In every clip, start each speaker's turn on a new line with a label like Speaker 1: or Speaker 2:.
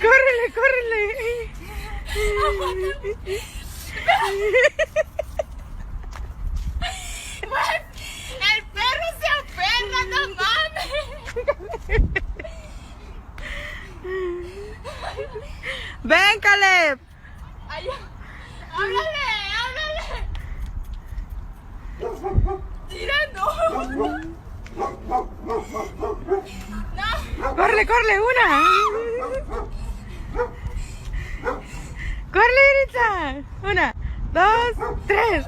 Speaker 1: Córrele, córrele.
Speaker 2: El perro se aferra, no mames.
Speaker 1: Ven, Caleb.
Speaker 2: Ay, háblale, háblale. Tira, no.
Speaker 1: Córrele, córrele, una. Córrele, Iritza. Una, dos, tres.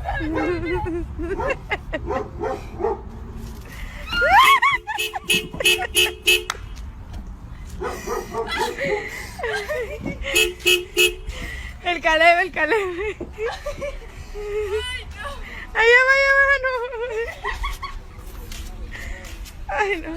Speaker 1: El Caleb, el Caleb. Allá va, no. Ay, no.